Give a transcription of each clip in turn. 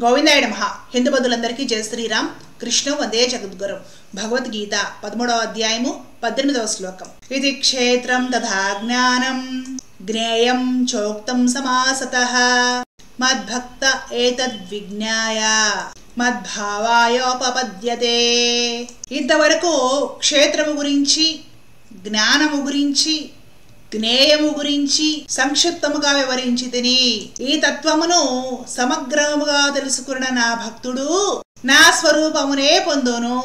గోవిందాయ నమః. హిందూ బంధువులందరికీ జయ శ్రీరామ్. కృష్ణ వందే జగద్గురు. భగవద్గీత 13వ అధ్యాయము 18వ శ్లోకం. ఇది క్షేత్రం తథా జ్ఞానం జ్ఞేయం చోక్తం సమాసతః మద్భక్త ఏతద్విజ్ఞాయ మద్భావాయోపపద్యతే. ఇంతవరకు క్షేత్రము గురించి, జ్ఞానము గురించి, జ్ఞేయము గురించి సంక్షిప్తముగా వివరించి తిని ఈ తత్వమును సమగ్రముగా తెలుసుకున్న నా భక్తుడు నా స్వరూపమునే పొందును.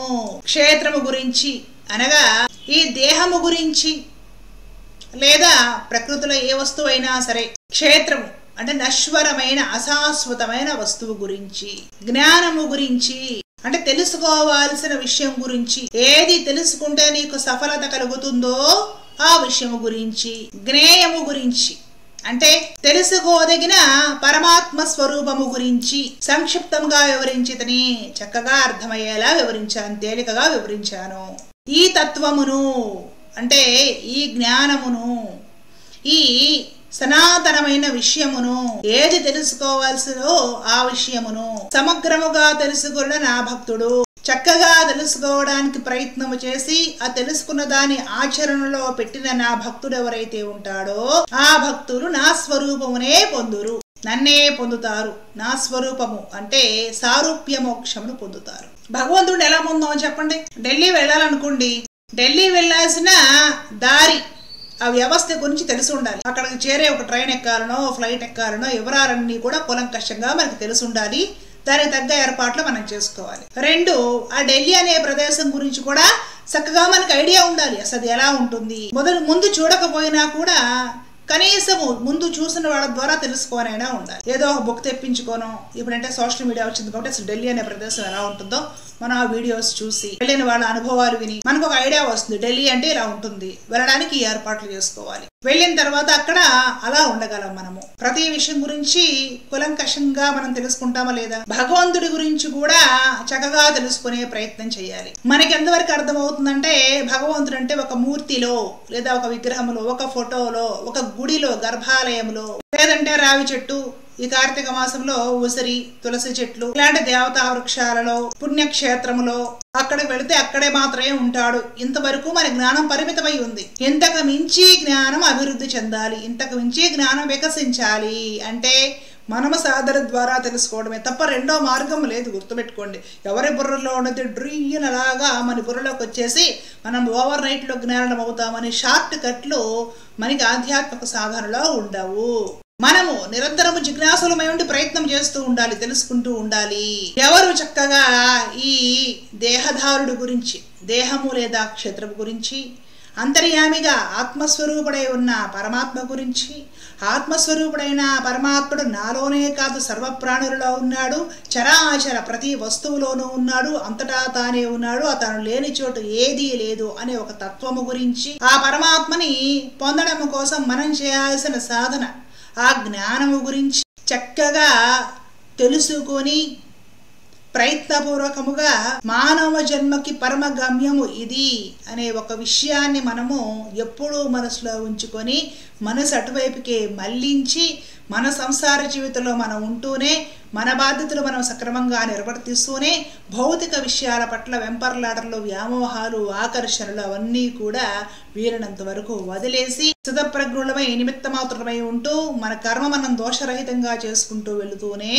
క్షేత్రము గురించి అనగా ఈ దేహము గురించి లేదా ప్రకృతిలో ఏ వస్తువు అయినా సరే, క్షేత్రము అంటే నశ్వరమైన అశాశ్వతమైన వస్తువు గురించి, జ్ఞానము గురించి అంటే తెలుసుకోవాల్సిన విషయం గురించి, ఏది తెలుసుకుంటే నీకు సఫలత కలుగుతుందో ఆ విషయము గురించి, జ్ఞేయము గురించి అంటే తెలుసుకోదగిన పరమాత్మ స్వరూపము గురించి సంక్షిప్తంగా వివరించితని చక్కగా అర్థమయ్యేలా వివరించాను, తేలికగా వివరించాను. ఈ తత్వమును అంటే ఈ జ్ఞానమును, ఈ సనాతనమైన విషయమును, ఏది తెలుసుకోవాల్సినో ఆ విషయమును సమగ్రముగా తెలుసుకున్న నా భక్తుడు, చక్కగా తెలుసుకోవడానికి ప్రయత్నము చేసి ఆ తెలుసుకున్న దాని ఆచరణలో పెట్టిన నా భక్తుడు ఎవరైతే ఉంటాడో ఆ భక్తులు నా స్వరూపమునే పొందురు, నన్నే పొందుతారు. నా స్వరూపము అంటే సారూప్య మోక్షమును పొందుతారు. భగవంతుడు ఎలా పొందామో చెప్పండి. ఢిల్లీ వెళ్ళాలనుకోండి, ఢిల్లీ వెళ్ళాల్సిన దారి ఆ వ్యవస్థ గురించి తెలిసి ఉండాలి. అక్కడికి చేరే ఒక ట్రైన్ ఎక్కాలనో ఫ్లైట్ ఎక్కాలనో వివరాలన్నీ కూడా కూలంకషంగా మనకు తెలిసి ఉండాలి. దానికి తగ్గ ఏర్పాట్లు మనం చేసుకోవాలి. రెండు, ఆ ఢిల్లీ అనే ప్రదేశం గురించి కూడా చక్కగా మనకు ఐడియా ఉండాలి. అసలు ఎలా ఉంటుంది, ముందు చూడకపోయినా కూడా కనీసము ముందు చూసిన వాళ్ళ ద్వారా తెలుసుకోనైనా ఉండాలి. ఏదో ఒక బుక్ తెప్పించుకోను, ఇప్పుడంటే సోషల్ మీడియా వచ్చింది కాబట్టి అసలు ఢిల్లీ అనే ప్రదేశం ఎలా ఉంటుందో మనం ఆ వీడియోస్ చూసి వెళ్ళిన వాళ్ళ అనుభవాలు విని మనకు ఒక ఐడియా వస్తుంది. ఢిల్లీ అంటే ఇలా ఉంటుంది, వెళ్ళడానికి ఈ ఏర్పాట్లు చేసుకోవాలి. వెళ్ళిన తర్వాత అక్కడ అలా ఉండగలం. మనము ప్రతి విషయం గురించి కులంకషంగా మనం తెలుసుకుంటామా లేదా, భగవంతుడి గురించి కూడా చక్కగా తెలుసుకునే ప్రయత్నం చేయాలి. మనకి ఎంతవరకు అర్థమవుతుందంటే భగవంతుడు అంటే ఒక మూర్తిలో లేదా ఒక విగ్రహంలో, ఒక ఫోటోలో, ఒక గుడిలో, గర్భాలయంలో, లేదంటే రావి చెట్టు, ఈ కార్తీక మాసంలో ఉసిరి, తులసి చెట్లు ఇలాంటి దేవతా వృక్షాలలో, పుణ్యక్షేత్రములో అక్కడికి వెళితే అక్కడే మాత్రమే ఉంటాడు. ఇంతవరకు మన జ్ఞానం పరిమితమై ఉంది. ఇంతకు మించి జ్ఞానం అభివృద్ధి చెందాలి, ఇంతకు మించి జ్ఞానం వికసించాలి అంటే మనమ సాధన ద్వారా తెలుసుకోవడమే తప్ప రెండో మార్గం లేదు. గుర్తుపెట్టుకోండి. ఎవరి బుర్రలో ఉన్నది డ్రీన్ అలాగా మన బుర్రలోకి వచ్చేసి మనం ఓవర్ నైట్ లో జ్ఞానం అవుతామని షార్ట్ కట్లు మనకి ఆధ్యాత్మిక సాధనలో ఉండవు. మనము నిరంతరము జిజ్ఞాసులమై ఉండి ప్రయత్నం చేస్తూ ఉండాలి, తెలుసుకుంటూ ఉండాలి. ఎవరు చక్కగా ఈ దేహధారుడు గురించి, దేహము లేదా క్షేత్రము గురించి, అంతర్యామిగా ఆత్మస్వరూపుడై ఉన్న పరమాత్మ గురించి, ఆత్మస్వరూపుడైన పరమాత్ముడు నాలోనే కాదు సర్వప్రాణులలో ఉన్నాడు, చరాచర ప్రతి వస్తువులోనూ ఉన్నాడు, అంతటా తానే ఉన్నాడు, అతను లేని చోటు ఏదీ లేదు అనే ఒక తత్వము గురించి, ఆ పరమాత్మని పొందడం కోసం మనం చేయాల్సిన సాధన, ఆ జ్ఞానము గురించి చక్కగా తెలుసుకొని ప్రయత్నపూర్వకముగా మానవ జన్మకి పరమ గమ్యము ఇది అనే ఒక విషయాన్ని మనము ఎప్పుడూ మనసులో ఉంచుకొని మనసు అటువైపుకే మళ్లించి మన సంసార జీవితంలో మనం ఉంటూనే మన బాధ్యతలు మనం సక్రమంగా నిర్వర్తిస్తూనే భౌతిక విషయాల పట్ల వెంపర్లాటలు, వ్యామోహాలు, ఆకర్షణలు అవన్నీ కూడా వీరినంత వరకు వదిలేసి స్థితప్రజ్ఞులమై నిమిత్తమాత్రమై ఉంటూ మన కర్మ మనం దోషరహితంగా చేసుకుంటూ వెళుతూనే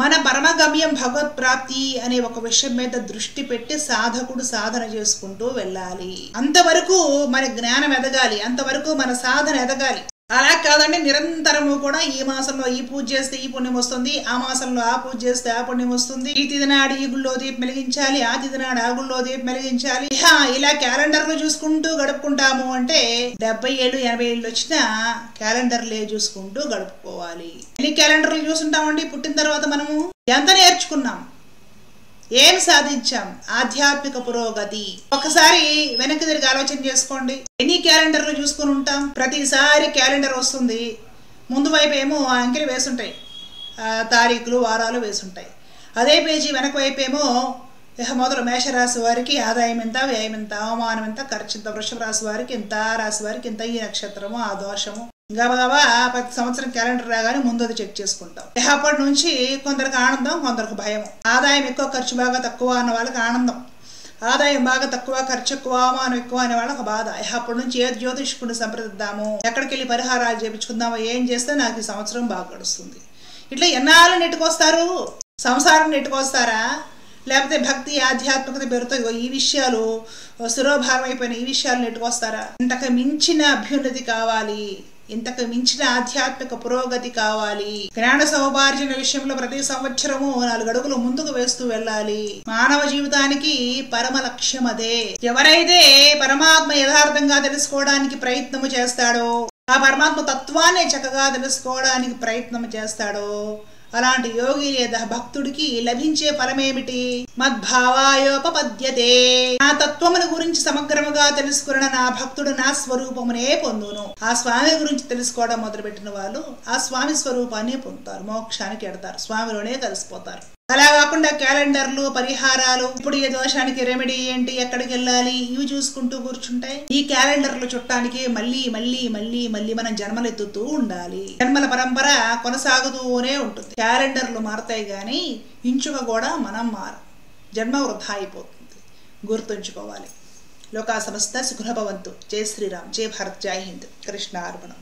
మన పరమగమ్యం భగవత్ ప్రాప్తి అనే ఒక విషయం మీద దృష్టి పెట్టి సాధకుడు సాధన చేసుకుంటూ వెళ్ళాలి. అంతవరకు మన జ్ఞానం ఎదగాలి, అంతవరకు మన సాధన ఎదగాలి. అలా కాదండి నిరంతరము కూడా ఈ మాసంలో ఈ పూజ చేస్తే ఈ పుణ్యం వస్తుంది, ఆ మాసంలో ఆ పూజ చేస్తే ఆ పుణ్యం వస్తుంది, ఈ తిదినాడు ఈ గుళ్ళో దీపం వెలిగించాలి, ఆ తిదినాడు ఆ గుళ్ళో దీపం వెలిగించాలి, ఇలా క్యాలెండర్లు చూసుకుంటూ గడుపుకుంటాము అంటే 70 ఏళ్ళు 80 ఏళ్ళు వచ్చినా క్యాలెండర్లే చూసుకుంటూ గడుపుకోవాలి. ఎన్ని క్యాలెండర్లు చూసుంటామండి పుట్టిన తర్వాత మనము? ఎంత నేర్చుకున్నాం, ఏం సాధించాం, ఆధ్యాత్మిక పురోగతి. ఒకసారి వెనక్కి తిరిగి ఆలోచన చేసుకోండి. ఎన్ని క్యాలెండర్లు చూసుకుని ఉంటాం? ప్రతిసారి క్యాలెండర్ వస్తుంది, ముందు వైపు ఏమో అంకెలు వేసుంటాయి, తారీఖులు వారాలు వేసుంటాయి. అదే పేజీ వెనక వైపు ఏమో మొదలు మేషరాశి వారికి ఆదాయం ఎంత, వ్యయం ఎంత, అవమానం ఎంత, ఖర్చు ఎంత, వృషభ రాశి వారికి ఎంత, రాశి వారికి ఎంత, ఈ నక్షత్రము, ఆ దోషము, గబగబా ప్రతి సంవత్సరం క్యాలెండర్ రాగానే ముందు అది చెక్ చేసుకుంటాం. అప్పటి నుంచి కొందరికి ఆనందం, కొందరికి భయం. ఆదాయం ఎక్కువ ఖర్చు బాగా తక్కువ అన్న వాళ్ళకి ఆనందం, ఆదాయం బాగా తక్కువ ఖర్చు ఎక్కువ అవమానం ఎక్కువ అనే వాళ్ళకి బాధ. అప్పటి నుంచి ఏ జ్యోతిష్కుడిని సంప్రదిద్దాము, ఎక్కడికి వెళ్ళి పరిహారాలు చేయించుకుందామో, ఏం చేస్తే నాకు ఈ సంవత్సరం బాగా గడుస్తుంది. ఇట్లా ఎన్నాళ్ళు నెట్టుకొస్తారు? సంసారం నెట్టుకొస్తారా? లేకపోతే భక్తి ఆధ్యాత్మికత పేరుతో ఈ విషయాలు శిరోభారం అయిపోయిన ఈ విషయాలు నెట్టుకొస్తారా? ఇంతకు మించిన అభ్యున్నతి కావాలి, ఇంతకు మించిన ఆధ్యాత్మిక పురోగతి కావాలి. జ్ఞాన సౌభార్జన విషయంలో ప్రతి సంవత్సరము 4 అడుగులు ముందుకు వేస్తూ వెళ్ళాలి. మానవ జీవితానికి పరమ లక్ష్యం అదే. ఎవరైతే పరమాత్మ యథార్థంగా తెలుసుకోవడానికి ప్రయత్నము చేస్తాడో, ఆ పరమాత్మ తత్వాన్ని చక్కగా తెలుసుకోవడానికి ప్రయత్నం చేస్తాడో, అలాంటి యోగి లేదా భక్తుడికి లభించే ఫలమేమిటి? మద్భావాయోపపద్యతే. నా తత్వమును గురించి సమగ్రముగా తెలుసుకున్న నా భక్తుడు నా స్వరూపమునే పొందును. ఆ స్వామి గురించి తెలుసుకోవడం మొదలుపెట్టిన వాళ్ళు ఆ స్వామి స్వరూపాన్ని పొందుతారు, మోక్షానికి ఎడతారు, స్వామిలోనే కలిసిపోతారు. అలా కాకుండా క్యాలెండర్లు, పరిహారాలు, ఇప్పుడు ఏ దోషానికి రెమెడీ ఏంటి, ఎక్కడికి వెళ్ళాలి, ఇవి చూసుకుంటూ కూర్చుంటాయి. ఈ క్యాలెండర్లు చుట్టానికి మళ్ళీ మళ్ళీ మళ్ళీ మళ్ళీ మనం జన్మలు ఎత్తుతూ ఉండాలి. జన్మల పరంపర కొనసాగుతూనే ఉంటుంది. క్యాలెండర్లు మారుతాయి కానీ ఇంచుక కూడా మనం మారం. జన్మ వృధా అయిపోతుంది. గుర్తుంచుకోవాలి. లోకా సమస్త సుఖభవంతు. జై శ్రీరామ్, జై భారత్, జై హింద్. కృష్ణ అర్పణం.